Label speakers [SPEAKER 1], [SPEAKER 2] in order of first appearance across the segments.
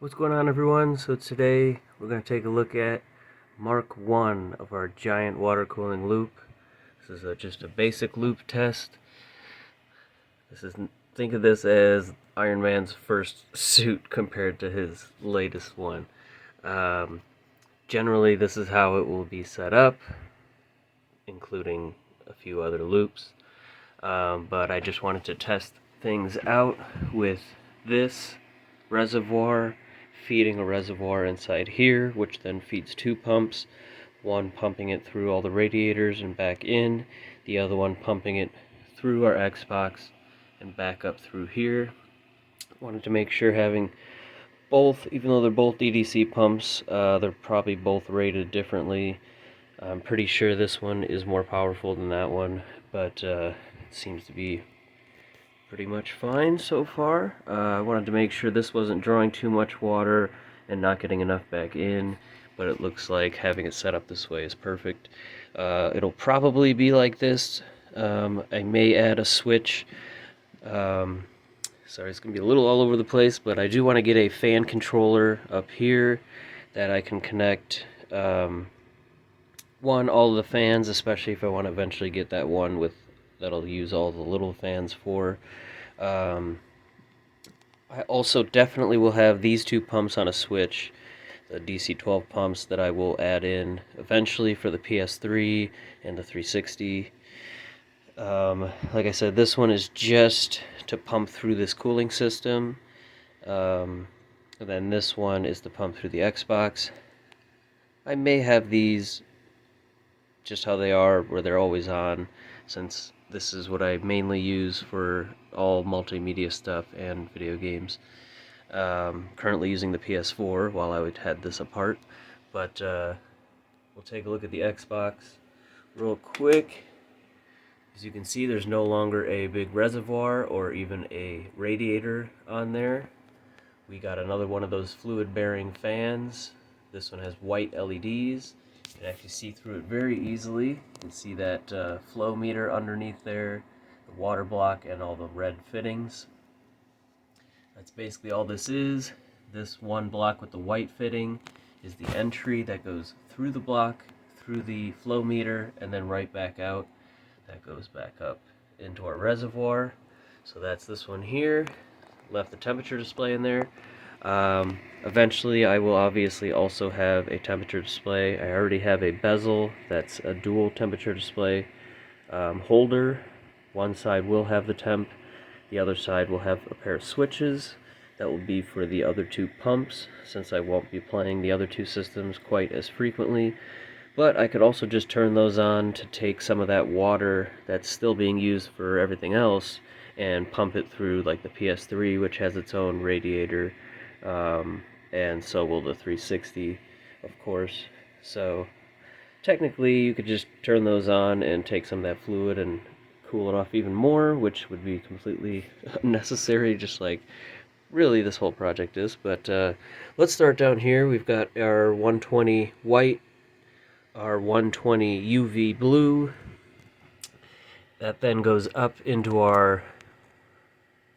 [SPEAKER 1] What's going on, everyone? So today we're going to take a look at Mark 1 of our giant water cooling loop. This is just a basic loop test. Think of this as Iron Man's first suit compared to his latest one. Um, Generally, this is how it will be set up, including a few other loops. But I just wanted to test things out with this reservoir, feeding a reservoir inside here, which then feeds two pumps, one pumping it through all the radiators and back in, the other one pumping it through our Xbox and back up through here. Wanted to make sure having both, even though they're both DDC pumps, they're probably both rated differently. I'm pretty sure this one is more powerful than that one, but it seems to be pretty much fine so far. I wanted to make sure this wasn't drawing too much water and not getting enough back in, but it looks like having it set up this way is perfect. It'll probably be like this. I may add a switch. Sorry, it's going to be a little all over the place, but I do want to get a fan controller up here that I can connect all of the fans, especially if I want to eventually get that one with that'll use all the little fans for. I also definitely will have these two pumps on a switch, the DC-12 pumps that I will add in eventually for the PS3 and the 360. Like I said, this one is just to pump through this cooling system. And then this one is to pump through the Xbox. I may have these just how they are, where they're always on, since this is what I mainly use for all multimedia stuff and video games. Currently using the PS4 while I had this apart, but we'll take a look at the Xbox real quick. As you can see, there's no longer a big reservoir or even a radiator on there. We got another one of those fluid-bearing fans. This one has white LEDs. You can actually see through it very easily. You can see that flow meter underneath there, the water block, and all the red fittings. That's basically all this is. This one block with the white fitting is the entry that goes through the block, through the flow meter, and then right back out. That goes back up into our reservoir. So that's this one here. Left the temperature display in there. Eventually I will obviously also have a temperature display. I already have a bezel that's a dual temperature display holder. One side will have the temp, the other side will have a pair of switches that will be for the other two pumps, since I won't be playing the other two systems quite as frequently. But I could also just turn those on to take some of that water that's still being used for everything else and pump it through, like the PS3, which has its own radiator, and so will the 360, of course. So technically you could just turn those on and take some of that fluid and cool it off even more, which would be completely unnecessary, just like really this whole project is. But let's start down here. We've got our 120 white, our 120 UV blue. That then goes up into our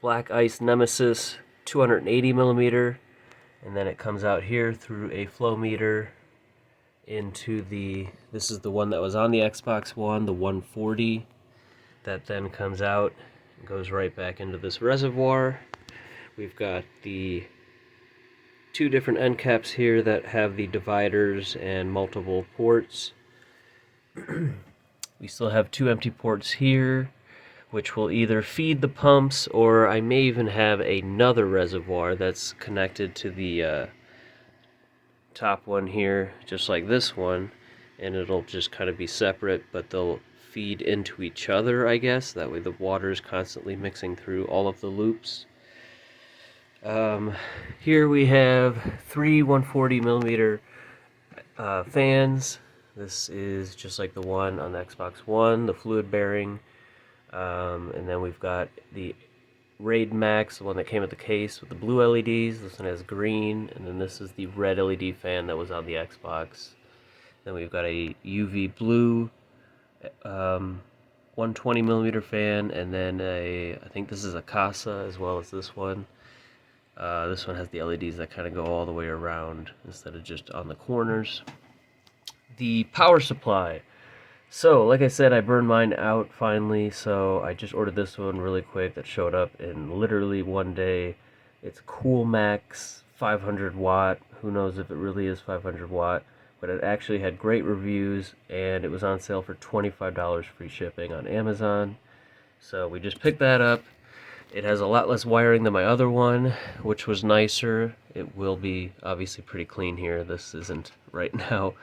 [SPEAKER 1] Black Ice Nemesis 280 millimeter, and then it comes out here through a flow meter into this is the one that was on the Xbox One, the 140. That then comes out and goes right back into this reservoir. We've got the two different end caps here that have the dividers and multiple ports. We still have two empty ports here, which will either feed the pumps, or I may even have another reservoir that's connected to the top one here, just like this one, and it'll just kind of be separate, but they'll feed into each other, I guess. That way the water is constantly mixing through all of the loops. Here we have three 140 millimeter fans. This is just like the one on the Xbox One, the fluid bearing. And then we've got the Raid Max, the one that came with the case with the blue LEDs. This one has green, and then this is the red LED fan that was on the Xbox. Then we've got a UV blue 120 millimeter fan, and then I think this is a Casa as well as this one. This one has the LEDs that kind of go all the way around instead of just on the corners. The power supply. So, like I said, I burned mine out finally, so I just ordered this one really quick that showed up in literally one day. It's Coolmax 500 watt. Who knows if it really is 500 watt, but it actually had great reviews, and it was on sale for $25 free shipping on Amazon. So we just picked that up. It has a lot less wiring than my other one, which was nicer. It will be obviously pretty clean here. This isn't right now.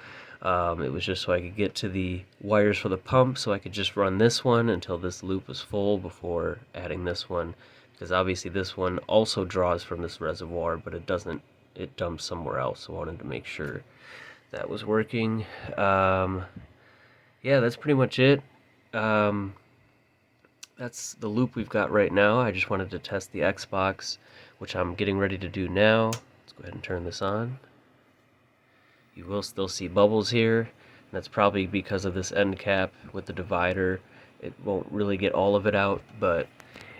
[SPEAKER 1] It was just so I could get to the wires for the pump, so I could just run this one until this loop was full before adding this one, because obviously this one also draws from this reservoir, but it doesn't, it dumps somewhere else, so I wanted to make sure that was working. Yeah, that's pretty much it. That's the loop we've got right now. I just wanted to test the Xbox, which I'm getting ready to do now. Let's go ahead and turn this on. You will still see bubbles here, and that's probably because of this end cap with the divider. It won't really get all of it out, but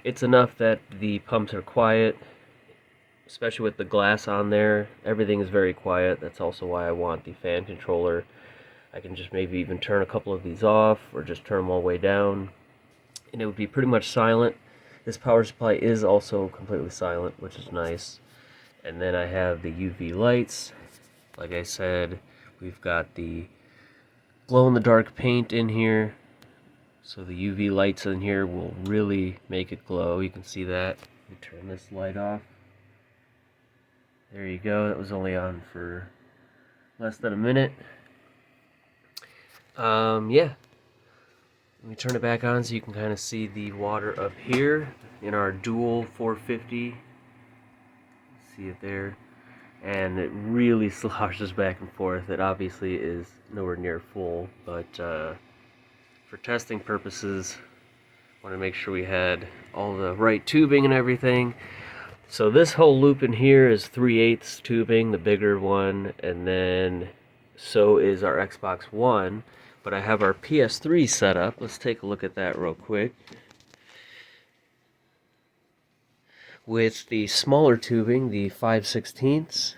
[SPEAKER 1] it's enough that the pumps are quiet, especially with the glass on there. Everything is very quiet. That's also why I want the fan controller. I can just maybe even turn a couple of these off or just turn them all the way down, and it would be pretty much silent. This power supply is also completely silent, which is nice. And then I have the UV lights. Like I said, we've got the glow-in-the-dark paint in here, so the UV lights in here will really make it glow. You can see that. Let me turn this light off. There you go. That was only on for less than a minute. Yeah. Let me turn it back on so you can kind of see the water up here in our dual 450. See it there? And it really sloshes back and forth. It obviously is nowhere near full, but for testing purposes, I want to make sure we had all the right tubing and everything. So this whole loop in here is 3/8 tubing, the bigger one, and then so is our Xbox One. But I have our PS3 set up. Let's take a look at that real quick. With the smaller tubing, the 5/16,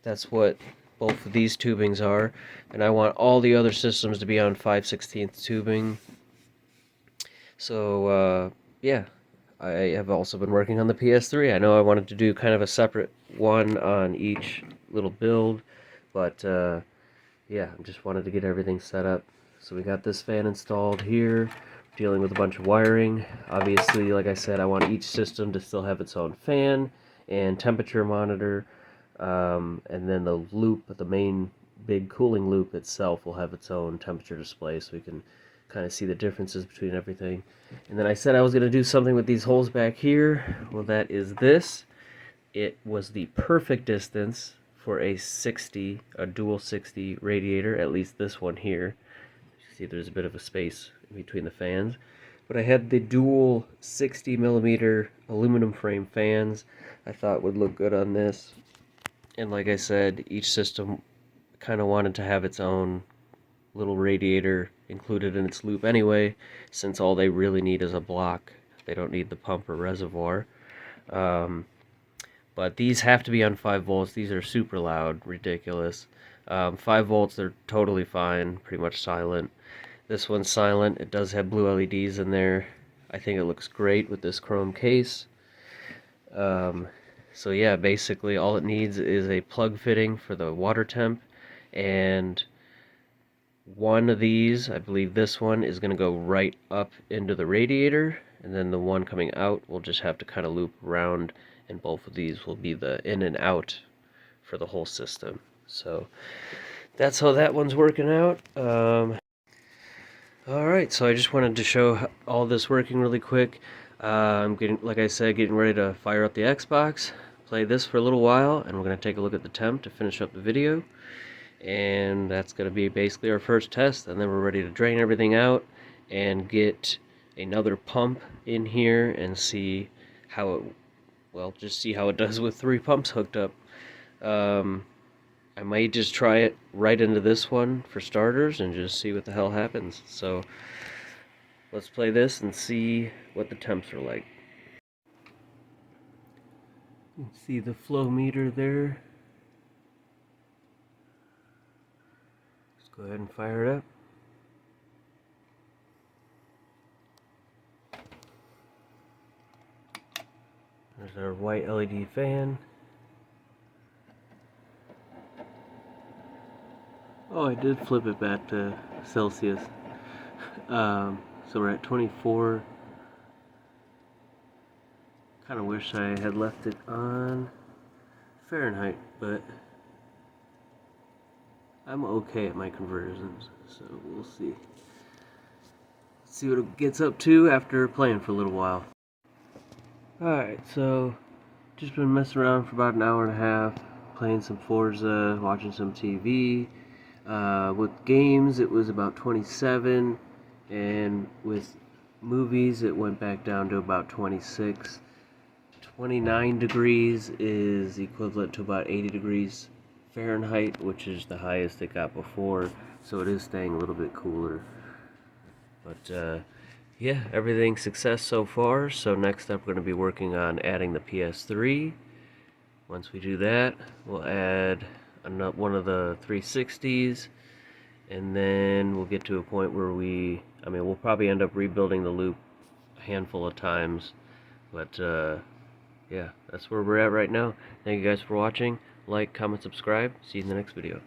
[SPEAKER 1] that's what both of these tubings are, and I want all the other systems to be on 5/16 tubing. So yeah, I have also been working on the PS3. I know I wanted to do kind of a separate one on each little build, but yeah, I just wanted to get everything set up. So we got this fan installed here, dealing with a bunch of wiring. Obviously, like I said, I want each system to still have its own fan and temperature monitor, and then the loop, the main big cooling loop itself, will have its own temperature display, so we can kind of see the differences between everything. And then I said I was going to do something with these holes back here. Well, that is this. It was the perfect distance for a dual 60 radiator, at least this one here. You see there's a bit of a space in between the fans. But I had the dual 60mm aluminum frame fans I thought would look good on this. And like I said, each system kind of wanted to have its own little radiator included in its loop anyway, since all they really need is a block. They don't need the pump or reservoir. But these have to be on 5 volts. These are super loud, ridiculous. 5 volts, they're totally fine, pretty much silent. This one's silent. It does have blue LEDs in there. I think it looks great with this chrome case. So yeah, basically all it needs is a plug fitting for the water temp, and one of these, I believe this one, is going to go right up into the radiator, and then the one coming out will just have to kind of loop around, and both of these will be the in and out for the whole system. So that's how that one's working out. Alright, so I just wanted to show all this working really quick. I'm getting, like I said, getting ready to fire up the Xbox, play this for a little while, and we're going to take a look at the temp to finish up the video. And that's going to be basically our first test, and then we're ready to drain everything out and get another pump in here and see how it, well, just see how it does with 3 pumps hooked up. I might just try it right into this one for starters and just see what the hell happens. So let's play this and see what the temps are like. You can see the flow meter there. Let's go ahead and fire it up. There's our white LED fan. Oh, I did flip it back to Celsius. So we're at 24. Kind of wish I had left it on Fahrenheit, but I'm okay at my conversions, so we'll see. Let's see what it gets up to after playing for a little while. Alright, so just been messing around for about an hour and a half, playing some Forza, watching some TV. With games it was about 27, and with movies it went back down to about 26. 29 degrees is equivalent to about 80 degrees Fahrenheit, which is the highest it got before, so it is staying a little bit cooler. But yeah, everything success so far. So next up we're going to be working on adding the PS3. Once we do that, we'll add one of the 360s, and then we'll get to a point where we'll probably end up rebuilding the loop a handful of times, but yeah, that's where we're at right now. Thank you guys for watching. Like, comment, subscribe. See you in the next video.